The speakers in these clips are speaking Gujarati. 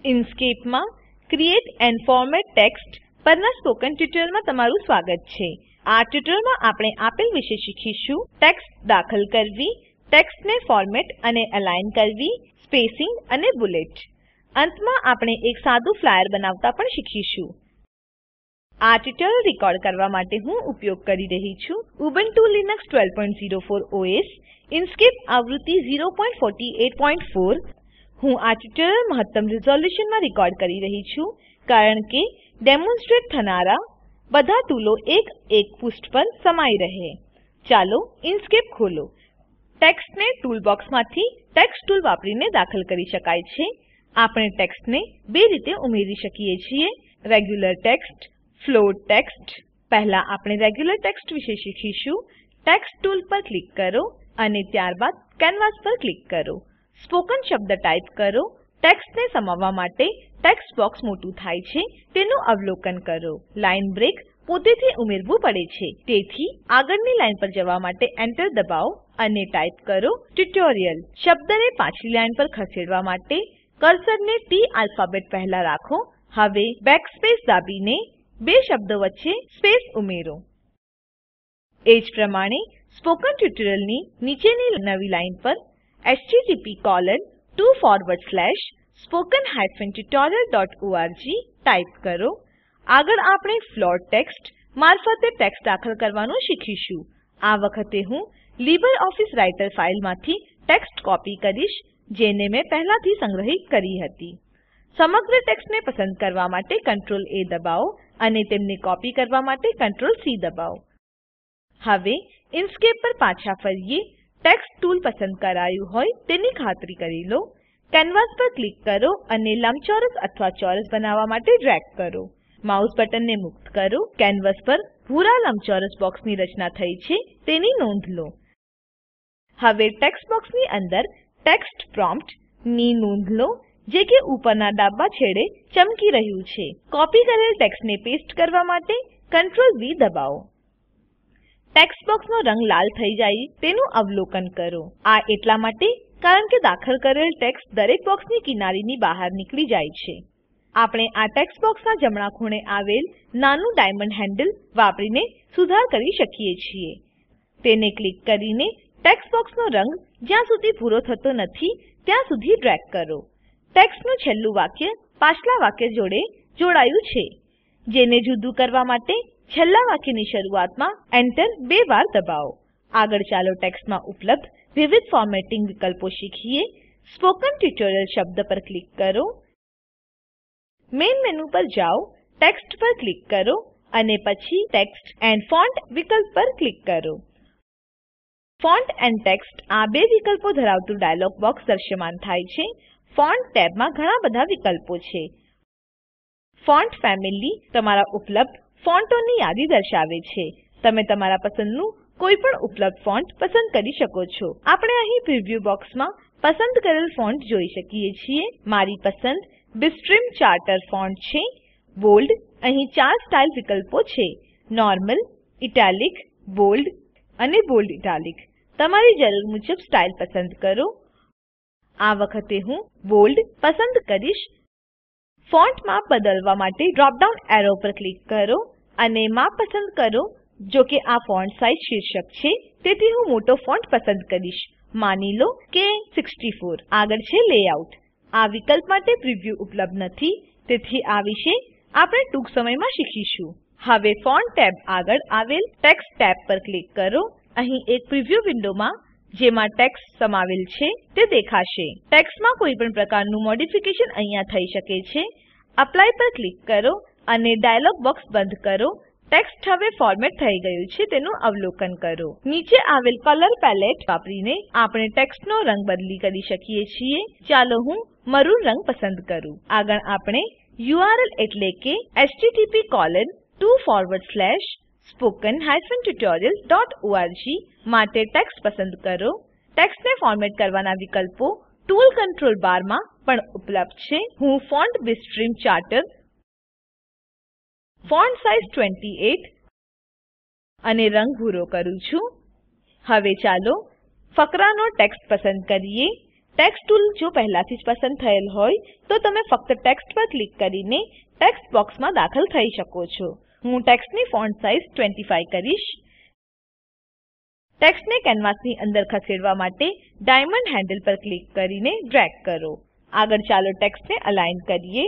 ઇન્કસ્કેપ માં ક્રિએટ એન્ડ ફોર્મેટ ટેક્સ્ટ પરના સ્પોકન ટ્યુટોરીયલમાં તમારું સ્વાગત છે. આ ટ્યુટોરીયલમાં આપણે આપેલ વિશે શીખીશું: ટેક્સ્ટ દાખલ કરવી, ટેક્સ્ટને ફોર્મેટ અને અલાઇન કરવી, સ્પેસિંગ અને બુલેટ. અંતમાં આપણે એક સાદું ફ્લાયર બનાવતા પણ શીખીશું. આ ટ્યુટોરીયલ રેકોર્ડ કરવા માટે હું ઉપયોગ કરી રહી છું ઉબુન્ટુ લીનક્સ 1204 ઓએસ, ઇન્કસ્કેપ આવૃત્તિ 0.48.4. હું આ ટ્યુટોરીયલ મહત્તમ રિઝોલ્યુશનમાં રેકોર્ડ કરી રહી છું કારણ કે ડેમોન્સ્ટ્રેટ થનારા બધા ટૂલો એક પૃષ્ઠ પર સમાઈ રહે. ચાલો ઇન્કસ્કેપ ખોલો. ટેક્સ્ટને ટૂલ બોક્સમાંથી ટેક્સ્ટ ટૂલ વાપરીને દાખલ કરી શકાય છે. આપણે ટેક્સ્ટને બે રીતે ઉમેરી શકીએ છીએ: રેગ્યુલર ટેક્સ્ટ, ફ્લોટ ટેક્સ્ટ. પહેલા આપણે રેગ્યુલર ટેક્સ્ટ વિશે શીખીશું. ટેક્સ્ટ ટૂલ પર ક્લિક કરો અને ત્યારબાદ કેનવાસ પર ક્લિક કરો. સ્પોકન શબ્દ ટાઈપ કરો. ટેક્સ્ટને સમાવવા માટે ટેક્સ્ટ બોક્સ મોટું થાય છે તેનું અવલોકન કરો. લાઈન બ્રેક પોતેથી ઉમેરવું પડે છે, તેથી આગળની લાઈન પર જવા માટે એન્ટર દબાવો અને ટાઈપ કરો ટ્યુટોરિયલ. શબ્દને પાછલી લાઈન પર ખસેડવા માટે કર્સરને ટી આલ્ફાબેટ પહેલા રાખો. હવે બેકસ્પેસ દાબીને બે શબ્દો વચ્ચે સ્પેસ ઉમેરો. એ જ પ્રમાણે સ્પોકન ટ્યુટોરિયલની નીચેની નવી લાઈન પર http://spoken-tutorial.org ટાઈપ કરો. આગળ આપણે ફ્લોટ ટેક્સ્ટ મારફતે ટેક્સ્ટ દાખલ કરવાનું શીખીશું. આ વખતે હું લીબરઓફિસ રાઇટર ફાઇલમાંથી ટેક્સ્ટ કોપી કરીશ જેને મેં પહેલાથી સંગ્રહિત કરી હતી. સમગ્ર ટેક્સ્ટને પસંદ કરવા માટે Ctrl A દબાવો અને તેમને કોપી કરવા માટે Ctrl C દબાવો. હવે ઇન્કસ્કેપ પર પાછા ફરીએ. ટેક્સ્ટ ટૂલ પસંદ કરાયું હોય તેની ખાતરી કરી લો. કેનવાસ પર ક્લિક કરો અને લંબચોરસ અથવા ચોરસ બનાવવા માટે ડ્રેગ કરો. માઉસ બટનને મુક્ત કરો. કેનવાસ પર ભૂરા લંબચોરસ બોક્સની રચના થઈ છે તેની નોંધ લો. હવે ટેક્સ્ટ બોક્સની અંદર ટેક્સ્ટ પ્રોમ્પ્ટ ની નોંધ લો જે કે ઉપરના ડાબા છેડે ચમકી રહ્યું છે. કોપી કરેલ ટેક્સ્ટને પેસ્ટ કરવા માટે Ctrl V દબાવો. ટેક્સ્ટ બોક્સનો રંગ લાલ થઈ જાય તેનું અવલોકન કરો. આ એટલા માટે કારણ કે દાખલ કરેલ ટેક્સ્ટ દરેક બોક્સની કિનારીની બહાર નીકળી જાય છે. આપણે આ ટેક્સ્ટ બોક્સના જમણા ખૂણે આવેલ નાનું ડાયમંડ હેન્ડલ વાપરીને સુધાર કરી શકીએ છીએ. તેને ક્લિક કરીને ટેક્સ્ટ બોક્સનો રંગ જ્યાં સુધી પૂરો થતો નથી ત્યાં સુધી ડ્રેગ કરો. ટેક્સ્ટનું છેલ્લું વાક્ય પાછલા વાક્ય જોડે જોડાયું છે, જેને જુદું કરવા માટે છેલ્લા વાક્યની શરૂઆતમાં એન્ટર બે વાર દબાવો. આગળ ચાલો ટેક્સ્ટમાં ઉપલબ્ધ વિવિધ ફોર્મેટિંગ વિકલ્પો શીખીએ. સ્પોકન ટ્યુટોરિયલ શબ્દ પર ક્લિક કરો. મેઇન મેનુ પર જાઓ, ટેક્સ્ટ પર ક્લિક કરો અને પછી ટેક્સ્ટ એન્ડ ફોન્ટ વિકલ્પ પર ક્લિક કરો. ફોન્ટ એન્ડ ટેક્સ્ટ આ બે વિકલ્પો ધરાવતું ડાયલોગ બોક્સ દ્રશ્યમાન થાય છે. ફોન્ટ ટેબમાં ઘણા બધા વિકલ્પો છે. ફોન્ટ ફેમિલી તમારા ઉપલબ્ધ ફોન્ટોની યાદી દર્શાવે છે. તમે તમારા પસંદનું કોઈ પણ ઉપલબ્ધ ફોન્ટ પસંદ કરી શકો છો. આપણે અહીં પ્રિવ્યૂ બોક્સમાં પસંદ કરેલ ફોન્ટ જોઈ શકીએ છીએ. મારી પસંદ બિસ્ટ્રીમ ચાર્ટર ફોન્ટ છે. બોલ્ડ. અહીં 4 સ્ટાઇલ વિકલ્પો છે: નોર્મલ, ઇટાલિક, બોલ્ડ અને બોલ્ડ ઇટાલિક. તમારી જરૂર મુજબ સ્ટાઇલ પસંદ કરો. આ વખતે હું બોલ્ડ પસંદ કરીશ. ફોન્ટ માપ બદલવા માટે ડ્રોપ ડાઉન એરો પર ક્લિક કરો અને માપ પસંદ કરો. જો કે આ ફોન્ટ સાઇઝ શીર્ષક છે તેથી હું મોટો ફોન્ટ પસંદ કરીશ. માની લો કે 64. આગળ છે લેઆઉટ. આ વિકલ્પ માટે પ્રિવ્યૂ ઉપલબ્ધ નથી, તેથી આ વિશે આપણે ટૂંક સમયમાં શીખીશું. હવે ફોન્ટ ટેબ આગળ આવેલ ટેક્સ્ટ ટેબ પર ક્લિક કરો. અહીં એક પ્રિવ્યૂ વિન્ડોમાં જેમાં ટેક્સ્ટ સમાવેલ છે તે દેખાશે. ટેક્સ્ટમાં કોઈ પણ પ્રકારનું મોડિફિકેશન અહીંયા થઈ શકે છે. એપ્લાય પર ક્લિક કરો અને ડાયલોગ બોક્સ બંધ કરો. ટેક્સ્ટ હવે ફોર્મેટ થઈ ગયું છે તેનું અવલોકન કરો. નીચે આવેલ કલર પેલેટ વાપરીને આપણે ટેક્સ્ટનો રંગ બદલી કરી શકીએ છીએ. ચાલો હું મરૂન રંગ પસંદ કરું. આગળ આપણે URL એટલે કે http://spoken-tutorial.org માટે ટેક્સ્ટ પસંદ કરો. ટેક્સ્ટને ફોર્મેટ કરવાના વિકલ્પો ટૂલ કંટ્રોલ બારમાં પણ ઉપલબ્ધ છે. હું ફોન્ટ બિસ્ટ્રીમ ચાર્ટર, ફોન્ટ સાઇઝ 28 અને રંગ ભૂરો કરું છું. હવે ચાલો ફકરાનો ટેક્સ્ટ પસંદ કરીએ. ટેક્સ્ટ ટૂલ જો પહેલાથી જ પસંદ થયેલ હોય તો તમે ફક્ત ટેક્સ્ટ પર ક્લિક કરીને ટેક્સ્ટ બોક્સમાં દાખલ થઈ શકો છો. હું ટેક્સ્ટની ફોન્ટ સાઇઝ 25 કરીશ. ટેક્સ્ટને કેનવાસની અંદર ખસેડવા માટે ડાયમંડ હેન્ડલ પર ક્લિક કરીને ડ્રેગ કરો. આગળ ચાલો ટેક્સ્ટને અલાઇન કરીએ.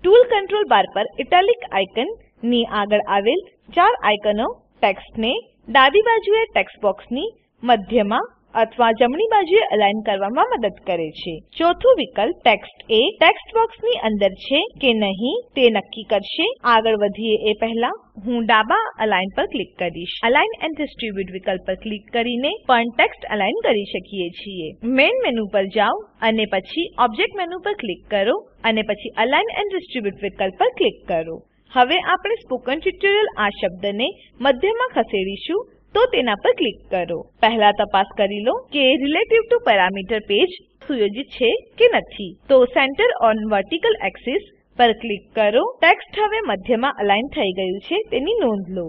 ટૂલ કંટ્રોલ બાર પર ઇટાલિક આઇકન ની આગળ આવેલ 4 આઇકનો ટેક્સ્ટને ડાબી બાજુએ ટેક્સ્ટ બોક્સની મધ્યમાં અથવા જમણી બાજુએ અલાઇન કરવામાં મદદ કરે છે. ચોથું વિકલ્પ ટેક્સ્ટ એ ટેક્સ્ટ બોક્સની અંદર છે કે નહીં તે નક્કી કરશે. આગળ વધીએ એ પહેલા હું ડાબા અલાઇન પર ક્લિક કરીશ. અલાઇન એન્ડ ડિસ્ટ્રીબ્યુટ વિકલ્પ પર ક્લિક કરીને પણ ટેક્સ્ટ અલાઇન કરી શકીએ છીએ. મેઇન મેનુ પર જાઓ અને પછી ઓબ્જેક્ટ મેનુ પર ક્લિક કરો અને પછી અલાઇન એન્ડ ડિસ્ટ્રીબ્યુટ વિકલ્પ પર ક્લિક કરો. હવે આપણે સ્પોકન ટ્યુટોરિયલ આ શબ્દને મધ્યમાં ખસેડીશું તો તેના પર ક્લિક કરો. પહેલા તપાસ કરી લો કે રિલેટિવ ટુ પેરામીટર પેજ સુયોજિત છે કે નથી. તો સેન્ટર ઓન વર્ટિકલ એક્સિસ પર ક્લિક કરો. ટેક્સ્ટ હવે મધ્યમાં અલાઇન થઈ ગયું છે તેની નોંધ લો.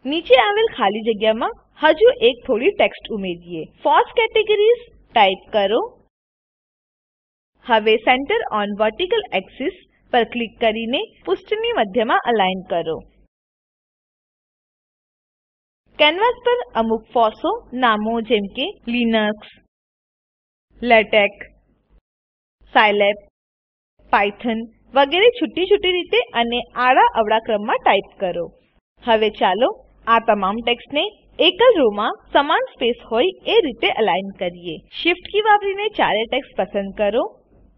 નીચે આવેલ ખાલી જગ્યામાં હજુ એક થોડી ટેક્સ્ટ ઉમેરીએ. ફર્સ્ટ કેટેગરીઝ ટાઈપ કરો. હવે સેન્ટર ઓન વર્ટિકલ એક્સિસ પર ક્લિક કરીને પૃષ્ઠની મધ્યમાં અલાઇન કરો. કેનવાસ પર અમુક ફોસો નામો જેમ કે લિનક્સ, લેટેક, સાયલેબ, પાયથન વગેરે છૂટી રીતે અને આડા અવળા ક્રમમાં ટાઈપ કરો. હવે ચાલો આ તમામ ટેક્સ્ટને એકલ રોમાં સમાન સ્પેસ હોય એ રીતે અલાઇન કરીએ. શિફ્ટ કી વાપરીને ચારે ટેક્સ્ટ પસંદ કરો.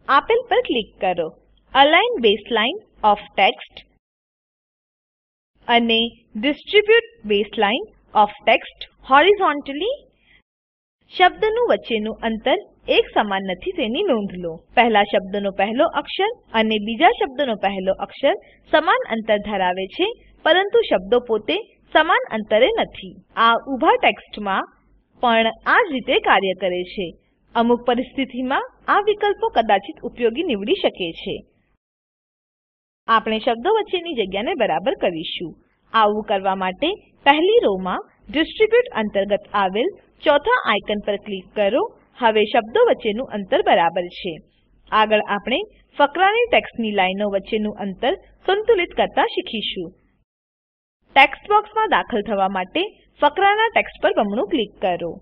આપેલ પર ક્લિક કરો. અલાઇન બેઝલાઇન ઓફ ટેક્સ્ટ અને distribute baseline of text horizontally. શબ્દનું વચ્ચેનું અંતર એક સમાન નથી તેની નોંધ લો. પહેલા શબ્દનો પહેલો અક્ષર અને બીજા શબ્દનો પહેલો અક્ષર સમાન અંતર ધરાવે છે પરંતુ શબ્દો પોતે સમાન અંતરે નથી. આ ઊભા ટેક્સ્ટમાં પણ આ જ રીતે કાર્ય કરે છે. અમુક પરિસ્થિતિમાં આ વિકલ્પો કદાચિત ઉપયોગી નીવડી શકે છે. આપણે શબ્દો વચ્ચેની જગ્યાને બરાબર કરીશું. આવું કરવા માટે પહેલી રોમાં ડિસ્ટ્રીબ્યુટ અંતર્ગત આવેલ ચોથા આઇકન પર ક્લિક કરો. હવે શબ્દો વચ્ચેનું અંતર બરાબર છે. આગળ આપણે ફકરાની ટેક્સ્ટની લાઈનો વચ્ચેનું અંતર સંતુલિત કરતા શીખીશું. ટેક્સ્ટ બોક્સમાં દાખલ થવા માટે ફકરાના ટેક્સ્ટ પર બમણું ક્લિક કરો.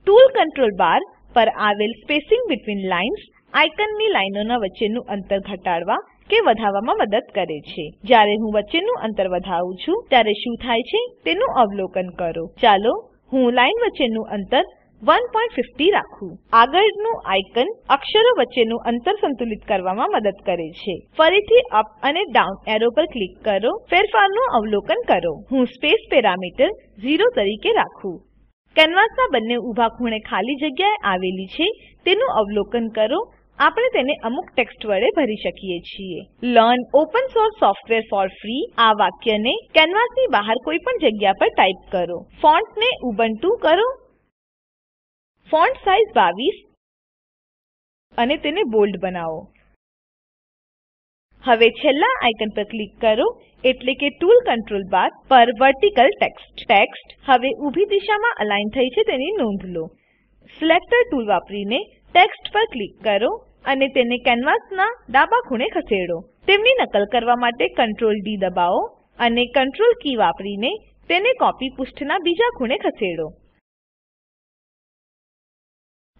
ટૂલ કંટ્રોલ બાર પર આવેલ સ્પેસિંગ બિટવીન લાઇન્સ આઇકનની લાઈનોના વચ્ચેનું અંતર ઘટાડવા કે વધારવામાં મદદ કરે છે. જ્યારે હું વચ્ચેનું અંતર વધાવું છું ત્યારે શું થાય છે તેનું અવલોકન કરો. ચાલો હું લાઈન વચ્ચેનું અંતર 1.50 રાખું. આગળનું આઇકન અક્ષરો વચ્ચેનું અંતર સંતુલિત કરવામાં મદદ કરે છે. ફરીથી અપ અને ડાઉન એરો પર ક્લિક કરો. ફેરફારનું અવલોકન કરો. હું સ્પેસ પેરામીટર 0 તરીકે રાખું. કેનવાસના બંને ઊભા ખૂણે ખાલી જગ્યાએ આવેલી છે તેનું અવલોકન કરો. આપણે તેને અમુક ટેક્સ્ટ વડે ભરી શકીએ છીએ. Learn open source software for free. આ વાક્યને કેનવાસની બહાર કોઈ પણ જગ્યા પર ટાઈપ કરો. ફોન્ટને ઉબુન્ટુ કરો. ફોન્ટ સાઇઝ 22 અને તેને બોલ્ડ બનાવો. હવે છેલ્લા આઇકન પર ક્લિક કરો એટલે કે ટૂલ કંટ્રોલ બાર પર વર્ટિકલ ટેક્સ્ટ. ટેક્સ્ટ હવે ઊભી દિશામાં અલાઇન થઈ છે તેની નોંધ લો. સિલેક્ટર ટૂલ વાપરીને ટેક્સ્ટ પર ક્લિક કરો અને તેને કેનવાસના ડાબા ખૂણે ખસેડો. તેમની નકલ કરવા માટે Ctrl D દબાવો અને Ctrl કી વાપરીને તેને કોપી પૃષ્ઠના બીજા ખૂણે ખસેડો.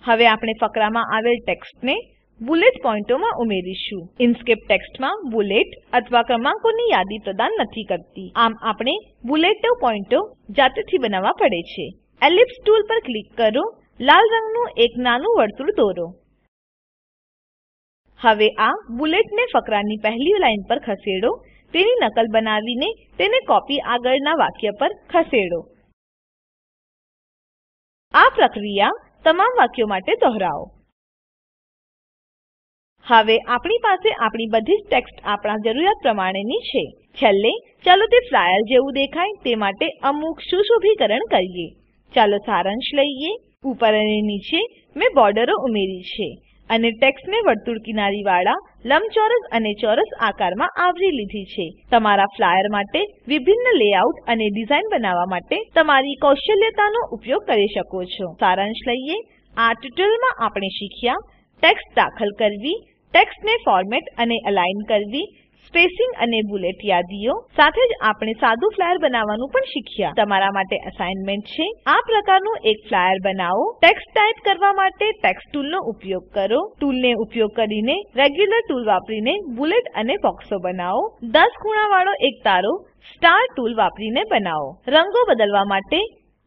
હવે આપણે ફકરામાં આવેલ ટેક્સ્ટને બુલેટ પોઈન્ટોમાં ઉમેરીશું. ઇન્સ્કેપ ટેક્સ્ટમાં બુલેટ અથવા ક્રમાંકોની યાદી પ્રદાન નથી કરતી. આમ આપણે બુલેટો પોઈન્ટો જાતેથી બનાવવા પડે છે. એલિપ્સ ટૂલ પર ક્લિક કરો. લાલ રંગનું એક નાનું વર્તુળ દોરો. હવે આ બુલેટને ફકરાની પહેલી લાઈન પર ખસેડો. તેની નકલ બનાવીને તેને કોપી આગળના વાક્ય પર ખસેડો. આ પ્રક્રિયા તમામ વાક્યો માટે દોહરાવો. હવે આપણી પાસે આપણી બધી જ ટેક્સ્ટ આપણા જરૂરિયાત પ્રમાણેની છે. છેલ્લે ચાલો તે ફ્લાયર જેવું દેખાય તે માટે અમુક સુશોભીકરણ કરીએ. ચાલો સારાંશ લઈએ. ઉપર અને નીચે મેં બોર્ડરો ઉમેરી છે અને ટેક્સ્ટને વર્તુળ કિનારીવાળા, લંબચોરસ અને ચોરસ આકારમાં આવરી લીધી છે. તમારા ફ્લાયર માટે વિભિન્ન લેઆઉટ અને ડિઝાઇન બનાવવા માટે તમારી કૌશલ્યતાનો ઉપયોગ કરી શકો છો. સારાંશ લઈએ. આ ટ્યુટોરીયલમાં આપણે શીખ્યા ટેક્સ્ટ દાખલ કરવી, ટેક્સ્ટને ફોર્મેટ અને અલાઇન કરવી, સ્પેસિંગ અને બુલેટ યાદીઓ. સાથે જ આપણે સાદું ફ્લાયર બનાવવાનું પણ શીખ્યા. તમારા માટે અસાઇનમેન્ટ છે. આ પ્રકારનું એક ફ્લાયર બનાવો. ટેક્સ્ટ ટાઈપ કરવા માટે ટેક્સ્ટ ટૂલનો ઉપયોગ કરો. ટૂલને ઉપયોગ કરીને રેગ્યુલર ટૂલ વાપરીને બુલેટ અને બોક્સો બનાવો. 10 ખૂણાવાળો એક તારો સ્ટાર ટૂલ વાપરીને બનાવો. રંગો બદલવા માટે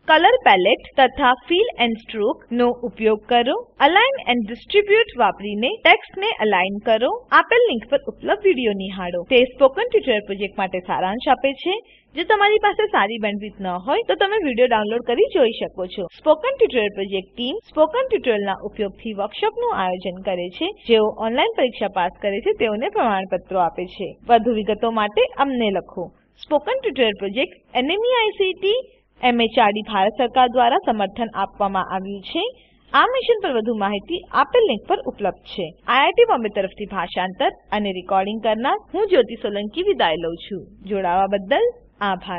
કલર પેલેટ તથા ફિલ એન્ડ સ્ટ્રોક નો ઉપયોગ કરો. અલાઇન એન્ડ ડિસ્ટ્રીબ્યુટ વાપરીને ટેક્સ્ટને અલાઇન કરો. આપેલ લિંક પર ઉપલબ્ધ વિડીયો નિહાળો. તે સ્પોકન ટ્યુટોરીયલ પ્રોજેક્ટ માટે સારાંશ આપે છે. જો તમારી પાસે સારી બેન્ડવિડ્થ ન હોય તો તમે વિડીયો ડાઉનલોડ કરી જોઈ શકો છો. Spoken tutorial project team spoken ટ્યુટોરીયલના ઉપયોગથી વર્કશોપનું આયોજન કરે છે. જેઓ ઓનલાઈન પરીક્ષા પાસ કરે છે તેઓને પ્રમાણપત્રો આપે છે. વધુ વિગતો માટે અમને લખો. Spoken tutorial project NMEICT MHRD Bharat સરકાર દ્વારા સમર્થન આપવામાં આવ્યું છે. આ મિશન પર વધુ માહિતી આપેલ લિંક પર ઉપલબ્ધ છે. IIT બોમ્બે તરફથી ભાષાંતર અને રેકોર્ડિંગ કરનાર હું જ્યોતિ સોલંકી વિદાય લઉં છું. જોડાવા બદ્દલ આભાર.